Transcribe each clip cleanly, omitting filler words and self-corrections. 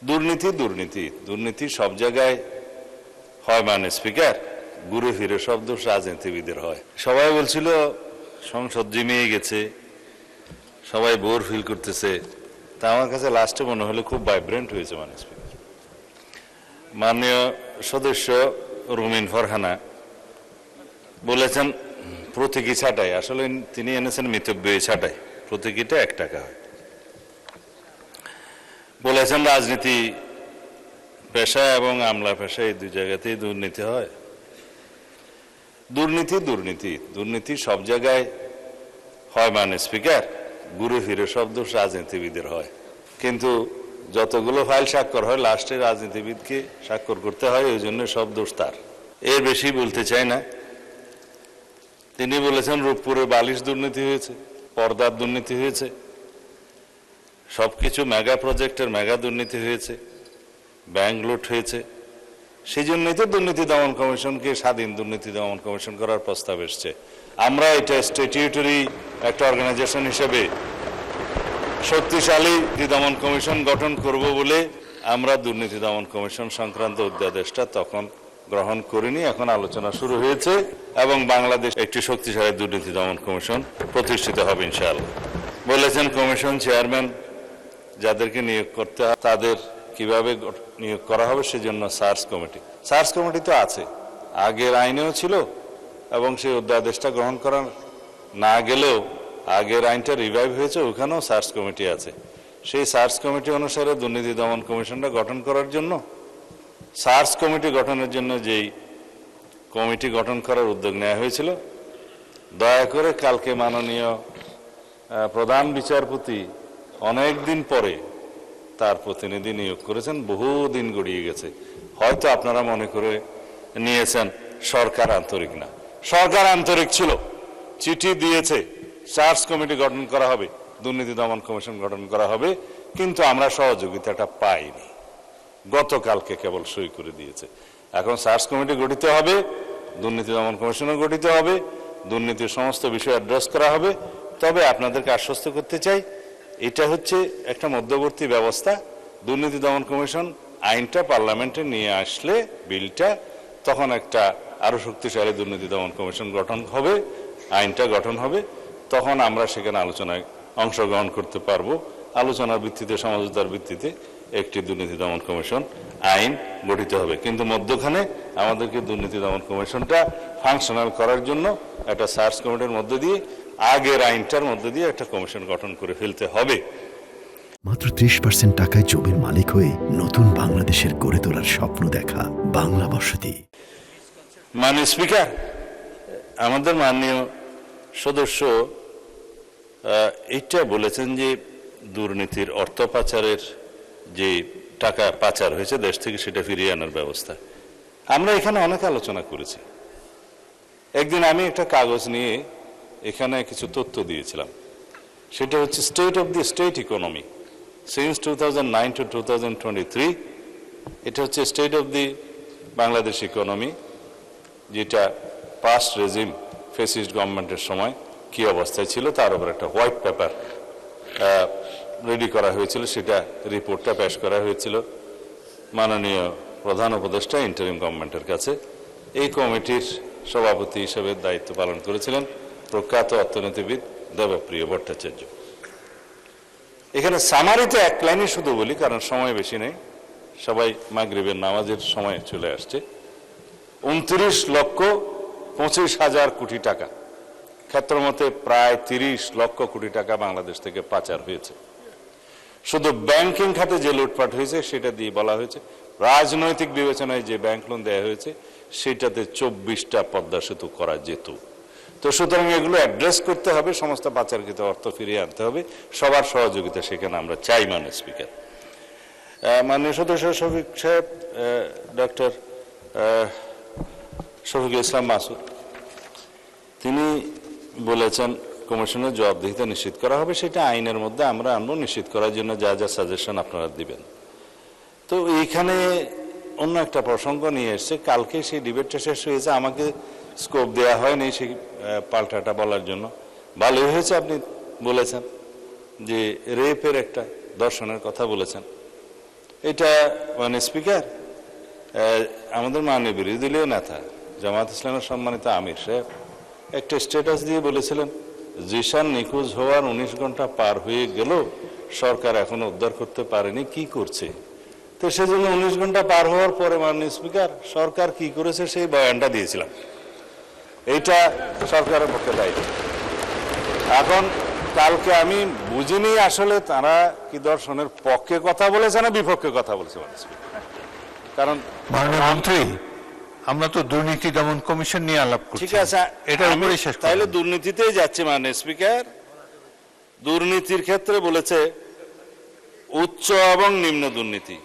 দুর্নীতি দুর্নীতি দুর্নীতি সব জায়গায় হয়, মানে স্পিকার ঘুরে ফিরে সব দোষ রাজনীতিবিদের হয়। সবাই বলছিল সংসদ জিমিয়ে গেছে, সবাই বোর ফিল করতেছে। তা আমার কাছে লাস্টে মনে হলো খুব ভাইব্রেন্ট হয়েছে, মানে স্পিকার। মাননীয় সদস্য রুমিন ফারহানা বলেছেন প্রতীকী ছাঁটাই, আসলে তিনি এনেছেন মিতব্যয়ী ছাঁটাই, প্রতীকীটা 1 টাকা হয়। বলেছেন রাজনীতি পেশা এবং আমলা পেশা এই দুই জায়গাতেই দুর্নীতি হয়। দুর্নীতি দুর্নীতি দুর্নীতি সব জায়গায় হয়, মানে স্পিকার ঘুরে ফিরে সব দোষ রাজনীতিবিদের হয়। কিন্তু যতগুলো ফাইল স্বাক্ষর হয় লাস্টে রাজনীতিবিদকে স্বাক্ষর করতে হয়, ওই জন্য সব দোষ তার। এর বেশি বলতে চাই না। তিনি বলেছেন রূপপুরে বালিশ দুর্নীতি হয়েছে, পর্দার দুর্নীতি হয়েছে, সবকিছু মেগা প্রজেক্টের মেগা দুর্নীতি হয়েছে, ব্যাংক লুট হয়েছে। সেই জন্যই তো দুর্নীতি দমন কমিশনকে স্বাধীন দুর্নীতি দমন কমিশন করার প্রস্তাব এসছে। আমরা এটা স্ট্যাটিউটরি একটা অর্গানাইজেশন হিসেবে শক্তিশালী দমন কমিশন গঠন করব বলে আমরা দুর্নীতি দমন কমিশন সংক্রান্ত অধ্যাদেশটা তখন গ্রহণ করিনি। এখন আলোচনা শুরু হয়েছে এবং বাংলাদেশ একটি শক্তিশালী দুর্নীতি দমন কমিশন প্রতিষ্ঠিত হবে ইনশাআল্লাহ। বলেছেন কমিশন চেয়ারম্যান যাদেরকে নিয়োগ করতে হবে তাদের কিভাবে নিয়োগ করা হবে সেজন্য সার্চ কমিটি তো আছে, আগের আইনেও ছিল এবং সেই অধ্যাদেশটা গ্রহণ করা না গেলেও আগের আইনটা রিভাইভ হয়েছে, ওখানেও সার্চ কমিটি আছে। সেই সার্চ কমিটি অনুসারে দুর্নীতি দমন কমিশনটা গঠন করার জন্য, সার্চ কমিটি গঠনের জন্য যেই কমিটি গঠন করার উদ্যোগ নেওয়া হয়েছিল, দয়া করে কালকে মাননীয় প্রধান বিচারপতি অনেক দিন পরে তার প্রতিনিধি নিয়োগ করেছেন, বহুদিন গড়িয়ে গেছে। হয়তো আপনারা মনে করে নিয়েছেন সরকার আন্তরিক না। সরকার আন্তরিক ছিল, চিঠি দিয়েছে সার্চ কমিটি গঠন করা হবে, দুর্নীতি দমন কমিশন গঠন করা হবে, কিন্তু আমরা সহযোগিতাটা পাইনি। গতকালকে কেবল সই করে দিয়েছে। এখন সার্চ কমিটি গঠিত হবে, দুর্নীতি দমন কমিশনও গঠিত হবে, দুর্নীতির সমস্ত বিষয় অ্যাড্রেস করা হবে। তবে আপনাদেরকে আশ্বস্ত করতে চাই, এটা হচ্ছে একটা মধ্যবর্তী ব্যবস্থা। দুর্নীতি দমন কমিশন আইনটা পার্লামেন্টে নিয়ে আসলে বিলটা, তখন একটা আরো শক্তিশালী দুর্নীতি দমন কমিশন গঠন হবে, আইনটা গঠন হবে, তখন আমরা সেখানে আলোচনায় অংশগ্রহণ করতে পারবো। আলোচনার ভিত্তিতে, সমঝোতার ভিত্তিতে একটি দুর্নীতি দমন কমিশন আইন গঠিত হবে। কিন্তু মধ্যখানে আমাদেরকে দুর্নীতি দমন কমিশনটা ফাংশনাল করার জন্য একটা সার্চ কমিটির মধ্যে দিয়ে, আগের আইনটার মধ্যে দিয়ে একটা কমিশন গঠন করে ফেলতে হবে। মাত্র 30% টাকায় জমির মালিক হয়ে নতুন বাংলাদেশের গড়ে তোলার স্বপ্ন দেখা বাংলা বসতি। মাননীয় স্পিকার, আমাদের মাননীয় সদস্য এইটা বলেছেন যে দুর্নীতির অর্থ পাচারের যে টাকা পাচার হয়েছে দেশ থেকে সেটা ফিরিয়ে আনার ব্যবস্থা। আমরা এখানে অনেক আলোচনা করেছি। একদিন আমি একটা কাগজ নিয়ে এখানে কিছু তথ্য দিয়েছিলাম, সেটা হচ্ছে state of the state economy since 2009 to 2023। এটা হচ্ছে state of the Bangladesh economy, যেটা পাস্ট রেজিম ফেসিস্ট গভর্নমেন্টের সময় কি অবস্থায় ছিল তার উপর একটা হোয়াইট পেপার রেডি করা হয়েছিল। সেটা রিপোর্টটা পেশ করা হয়েছিল মাননীয় প্রধান উপদেষ্টা ইন্টারিম গভর্নমেন্টের কাছে। এই কমিটির সভাপতি হিসেবে দায়িত্ব পালন করেছিলেন প্রখ্যাত অর্থনীতিবিদ দেবপ্রিয় ভট্টাচার্য। এখানে সামারিতে এক লাইনে শুধু বলি, কারণ সময় বেশি নেই, সবাই মাগরিবের নামাজের সময় চলে আসছে। 29,25,000 কোটি টাকা, ক্ষেত্রমতে প্রায় 30 লক্ষ কোটি টাকা বাংলাদেশ থেকে পাচার হয়েছে। শুধু ব্যাংকিং খাতে যে লুটপাট হয়েছে সেটা দিয়ে বলা হয়েছে, রাজনৈতিক বিবেচনায় যে ব্যাংক লোন দেওয়া হয়েছে সেটাতে 24টা পদ্মা সেতু করা যেত। তো সুতরাং এগুলো অ্যাড্রেস করতে হবে, সমস্ত পাচারকৃত অর্থ ফিরিয়ে আনতে হবে, সবার সহযোগিতা সেখানে আমরা চাই। মাননীয় স্পিকার, মাননীয় সদস্য শফিক সাহেব, ডক্টর শফিকুল ইসলাম মাসুদ, তিনি বলেছেন কমিশনের জবাবদিহিতা নিশ্চিত করা হবে, সেটা আইনের মধ্যে আমরা আনবো, নিশ্চিত করার জন্য যা যা সাজেশন আপনারা দিবেন। তো এইখানে অন্য একটা প্রসঙ্গ নিয়ে এসছে, কালকে সেই ডিবেটটা শেষ হয়েছে, আমাকে স্কোপ দেওয়া হয়নি সেই পাল্টাটা বলার জন্য। ভালোই হয়েছে আপনি বলেছেন যে রেপের একটা দর্শনের কথা বলেছেন। এটা মানে স্পিকার, আমাদের মাননীয় বিরোধী দলীয় নেতা জামাত ইসলামের সম্মানিত আমির সাহেব একটা স্ট্যাটাস দিয়ে বলেছিলেন জিশান নিখোঁজ হওয়ার 19 ঘন্টা পার হয়ে গেল, সরকার এখনো উদ্ধার করতে পারেনি, কি করছে? তো সেজন্য 19 ঘন্টা পার হওয়ার পরে মাননীয় স্পিকার সরকার কি করেছে সেই বয়ানটা দিয়েছিলাম। এইটা সরকারের পক্ষে দায়িত্ব। এখন কালকে আমি বুঝিনি আসলে তারা কি দর্শনের পক্ষে কথা বলেছে না বিপক্ষে কথা বলেছে মাননীয় স্পিকার। কারণ মাননীয় মন্ত্রী, আমরা তো দুর্নীতি দমন কমিশন নিয়ে আলাপ করছি। ঠিক আছে, এটা আমি উপরে শেষ তাইলে করুন। দুর্নীতিতেই যাচ্ছে মাননীয় স্পিকার। দুর্নীতির ক্ষেত্রে বলেছে উচ্চ এবং নিম্ন দুর্নীতি।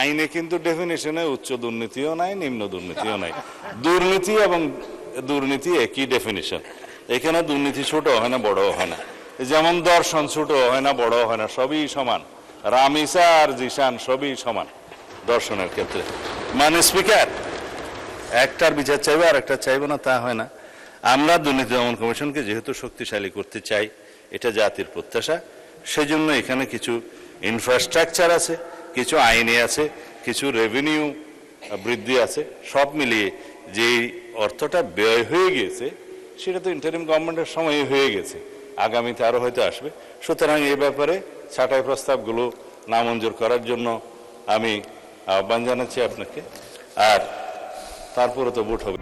আইনে কিন্তু ডেফিনেশনে উচ্চ দুর্নীতিও নাই, নিম্ন দুর্নীতিও নাই। দুর্নীতি এবং দুর্নীতি একই ডেফিনেশন। এখানে দুর্নীতি ছোট হয় না, বড় হয় না। যেমন দর্শন ছোট হয় না, বড় হয় না, সবই সমান। রামিসা আর জিশান সবই সমান দর্শনের ক্ষেত্রে। মাননীয় স্পিকার, একটার বিচার চাইবে আর একটা চাইবে না তা হয় না। আমরা দুর্নীতি দমন কমিশনকে যেহেতু শক্তিশালী করতে চাই, এটা জাতির প্রত্যাশা, সেজন্য এখানে কিছু ইনফ্রাস্ট্রাকচার আছে, কিছু আইনে আছে, কিছু রেভিনিউ বৃদ্ধি আছে, সব মিলিয়ে যেই অর্থটা ব্যয় হয়ে গিয়েছে সেটা তো ইন্টারিম গভর্নমেন্টের সময় হয়ে গেছে, আগামীতে আরও হয়তো আসবে। সুতরাং এই ব্যাপারে ছাঁটাই প্রস্তাবগুলো নামঞ্জুর করার জন্য আমি আহ্বান জানাচ্ছি আপনাকে। আর তারপরে তো ভোট হবে।